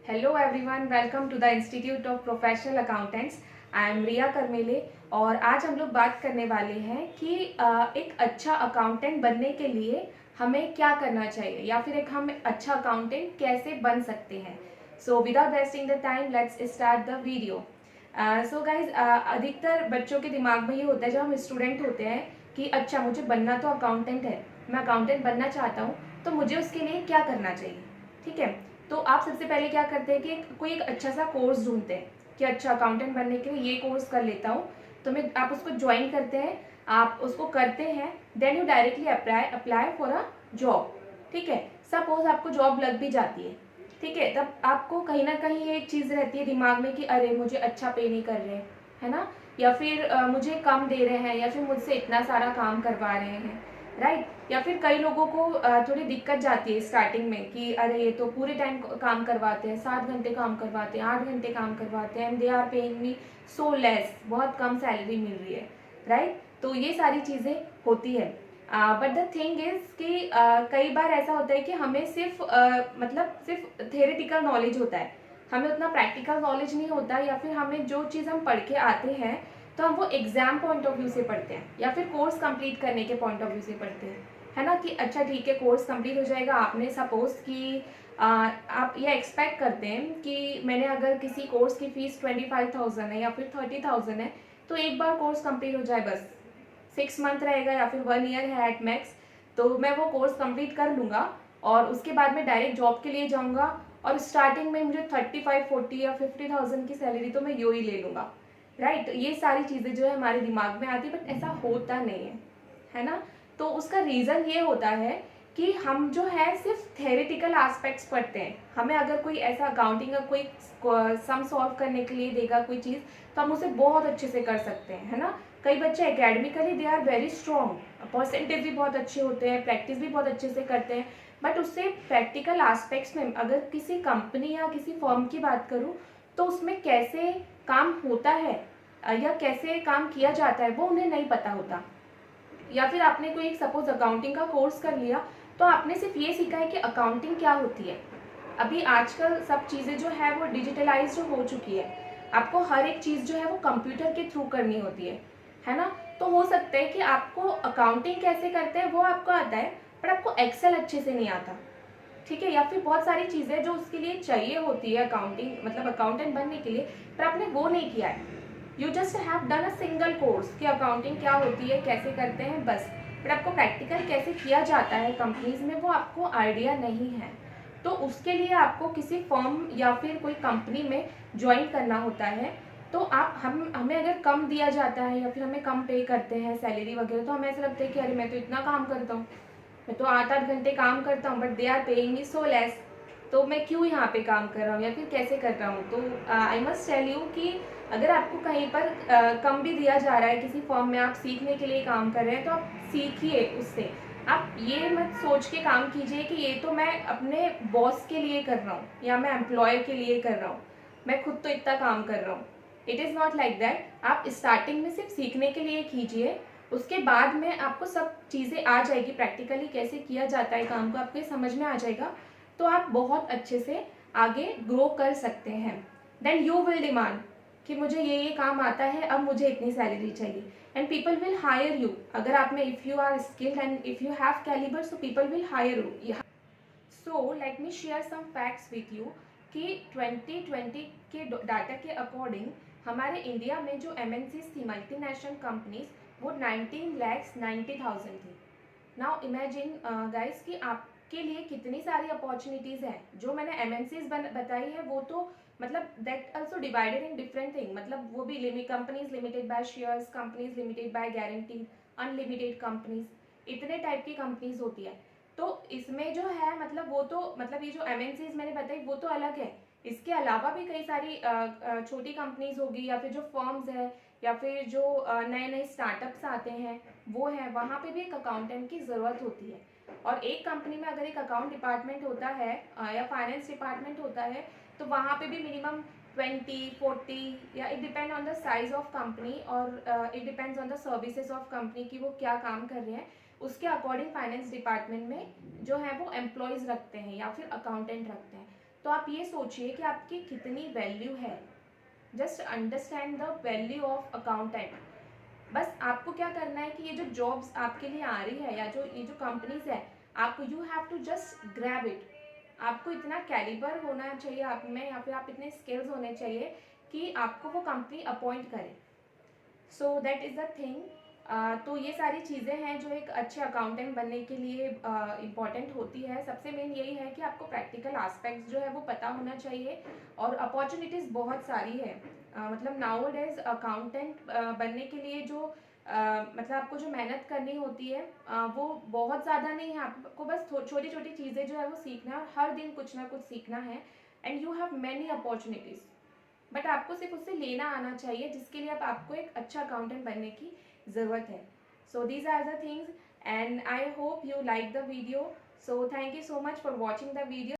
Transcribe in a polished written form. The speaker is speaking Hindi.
Hello everyone, welcome to the institute of professional accountants. I am Riya Karmele और आज हम लोग बात करने वाले हैं कि एक अच्छा अकाउंटेंट बनने के लिए हमें क्या करना चाहिए या फिर एक हम अच्छा अकाउंटेंट कैसे बन सकते हैं। So without wasting the time let's start the video. So guys, अधिकतर बच्चों के दिमाग में ये होता है जब हम स्टूडेंट होते हैं कि अच्छा मुझे बनना तो अकाउंटेंट है, मैं अकाउंटेंट बनना चाहता हूँ, तो मुझे उसके लिए क्या करना चाहिए। ठीक है, तो आप सबसे पहले क्या करते हैं कि कोई एक अच्छा सा कोर्स ढूंढते हैं कि अच्छा अकाउंटेंट बनने के लिए ये कोर्स कर लेता हूँ, तो मैं आप उसको ज्वाइन करते हैं, आप उसको करते हैं, then you directly apply for a job. ठीक है, सपोज आपको जॉब लग भी जाती है, ठीक है, तब आपको कहीं ना कहीं एक चीज़ रहती है दिमाग में कि अरे मुझे अच्छा पे नहीं कर रहे, है ना, या फिर मुझे कम दे रहे हैं, या फिर मुझसे इतना सारा काम करवा रहे हैं, राइट। या फिर कई लोगों को थोड़ी दिक्कत जाती है स्टार्टिंग में कि अरे ये तो पूरे टाइम काम करवाते हैं, 7 घंटे काम करवाते हैं, 8 घंटे काम करवाते हैं, and they are paying me so less, बहुत कम सैलरी मिल रही है, राइट। तो ये सारी चीज़ें होती है। बट द थिंग इज कि कई बार ऐसा होता है कि हमें सिर्फ मतलब सिर्फ थेरेटिकल नॉलेज होता है, हमें उतना प्रैक्टिकल नॉलेज नहीं होता, या फिर हमें जो चीज़ हम पढ़ के आते हैं तो हम वो एग्जाम पॉइंट ऑफ व्यू से पढ़ते हैं या फिर कोर्स कंप्लीट करने के पॉइंट ऑफ व्यू से पढ़ते हैं, है ना, कि अच्छा ठीक है कोर्स कंप्लीट हो जाएगा। आपने सपोज कि आप ये एक्सपेक्ट करते हैं कि मैंने अगर किसी कोर्स की फीस 25,000 है या फिर 30,000 है, तो एक बार कोर्स कंप्लीट हो जाए, बस 6 मंथ रहेगा या फिर 1 ईयर है एट मैक्स, तो मैं वो कोर्स कंप्लीट कर लूँगा और उसके बाद मैं डायरेक्ट जॉब के लिए जाऊँगा और स्टार्टिंग में मुझे 35, 40 या 50,000 की सैलरी तो मैं यू ही ले लूँगा, राइट। ये सारी चीज़ें जो है हमारे दिमाग में आती है, बट ऐसा होता नहीं है ना। तो उसका रीज़न ये होता है कि हम जो है सिर्फ थेरेटिकल एस्पेक्ट्स पढ़ते हैं। हमें अगर कोई ऐसा अकाउंटिंग का कोई सम सॉल्व करने के लिए देगा कोई चीज़, तो हम उसे बहुत अच्छे से कर सकते हैं, है ना। कई बच्चे academically they are very strong, percentage भी बहुत अच्छे होते हैं, प्रैक्टिस भी बहुत अच्छे से करते हैं, बट उससे प्रैक्टिकल एस्पेक्ट्स में अगर किसी कंपनी या किसी फर्म की बात करूँ तो उसमें कैसे काम होता है या कैसे काम किया जाता है वो उन्हें नहीं पता होता। या फिर आपने कोई एक सपोज अकाउंटिंग का कोर्स कर लिया, तो आपने सिर्फ ये सीखा है कि अकाउंटिंग क्या होती है। अभी आजकल सब चीज़ें जो है वो डिजिटलाइज हो चुकी है, आपको हर एक चीज़ जो है वो कंप्यूटर के थ्रू करनी होती है ना। तो हो सकता है कि आपको अकाउंटिंग कैसे करते हैं वो आपको आता है, पर आपको एक्सेल अच्छे से नहीं आता, ठीक है, या फिर बहुत सारी चीज़ें जो उसके लिए चाहिए होती है अकाउंटिंग मतलब अकाउंटेंट बनने के लिए, पर आपने वो नहीं किया है। You just have done a single course कि अकाउंटिंग क्या होती है, कैसे करते हैं, बस, पर आपको प्रैक्टिकल कैसे किया जाता है कंपनीज में वो आपको आइडिया नहीं है। तो उसके लिए आपको किसी फर्म या फिर कोई कंपनी में ज्वाइन करना होता है। तो आप हमें अगर कम दिया जाता है या फिर हमें कम पे करते हैं सैलरी वगैरह, तो हमें ऐसा लगता है कि अरे मैं तो इतना काम करता हूँ, मैं तो 8-8 घंटे काम करता हूँ, but they are paying me so less, तो मैं क्यों यहाँ पे काम कर रहा हूँ या फिर कैसे कर रहा हूँ। तो आई मस्ट टेल यू कि अगर आपको कहीं पर कम भी दिया जा रहा है किसी फॉर्म में, आप सीखने के लिए काम कर रहे हैं, तो आप सीखिए उससे। आप ये मत सोच के काम कीजिए कि ये तो मैं अपने बॉस के लिए कर रहा हूँ या मैं एम्प्लॉयर के लिए कर रहा हूँ, मैं खुद तो इतना काम कर रहा हूँ। It is not like that. आप स्टार्टिंग में सिर्फ सीखने के लिए कीजिए, उसके बाद में आपको सब चीज़ें आ जाएगी, प्रैक्टिकली कैसे किया जाता है काम को आपके समझ में आ जाएगा, तो आप बहुत अच्छे से आगे ग्रो कर सकते हैं। देन यू विल डिमांड कि मुझे ये काम आता है, अब मुझे इतनी सैलरी चाहिए, and people will hire you. अगर आप में if you are skilled and if you have calibre, so people will hire you. So let me share some facts with you कि 2020 के डाटा के अकॉर्डिंग हमारे इंडिया में जो एमएनसीज थी, मल्टीनेशनल कंपनीज, वो 19,90,000 थी। नाउ इमेजिन गाइस कि आपके लिए कितनी सारी अपॉर्चुनिटीज़ हैं। जो मैंने एमएनसीज बताई है वो तो मतलब that also divided in different thing, मतलब वो भी companies limited by shares, companies limited by guarantee, unlimited companies, इतने टाइप की कंपनीज होती है। तो इसमें जो है मतलब वो तो मतलब ये जो एमएनसीज मैंने बताई वो तो अलग है, इसके अलावा भी कई सारी छोटी कंपनीज होगी या फिर जो फर्म्स है या फिर जो नए नए स्टार्टअप्स आते हैं वो है, वहाँ पे भी एक अकाउंटेंट की ज़रूरत होती है। और एक कंपनी में अगर एक अकाउंट डिपार्टमेंट होता है या फाइनेंस डिपार्टमेंट होता है, तो वहाँ पे भी मिनिमम 20, 40 या it depend on the size of company और it depends on the services of company कि वो क्या काम कर रहे हैं, उसके अकॉर्डिंग फाइनेंस डिपार्टमेंट में जो है वो एम्प्लॉयज़ रखते हैं या फिर अकाउंटेंट रखते हैं। तो आप ये सोचिए कि आपकी कितनी वैल्यू है। Just understand the value of accountant. बस आपको क्या करना है कि ये जो जॉब्स आपके लिए आ रही है या जो ये जो कंपनीज है, आपको you have to just grab it. आपको इतना कैलिबर होना चाहिए आप में, या फिर आप इतने स्किल्स होने चाहिए कि आपको वो कंपनी अपॉइंट करे। So that is the thing. तो ये सारी चीज़ें हैं जो एक अच्छे अकाउंटेंट बनने के लिए इम्पॉर्टेंट होती है। सबसे मेन यही है कि आपको प्रैक्टिकल एस्पेक्ट्स जो है वो पता होना चाहिए, और अपॉर्चुनिटीज़ बहुत सारी है। मतलब नाउ डेज अकाउंटेंट बनने के लिए जो मतलब आपको जो मेहनत करनी होती है वो बहुत ज़्यादा नहीं है। आपको बस छोटी छोटी चीज़ें जो है वो सीखना है, और हर दिन कुछ ना कुछ सीखना है। And you have many opportunities, but आपको सिर्फ उससे लेना आना चाहिए, जिसके लिए आपको एक अच्छा अकाउंटेंट बनने की ज़रूरत है। So these are the things, and I hope you like the video. So thank you so much for watching the video.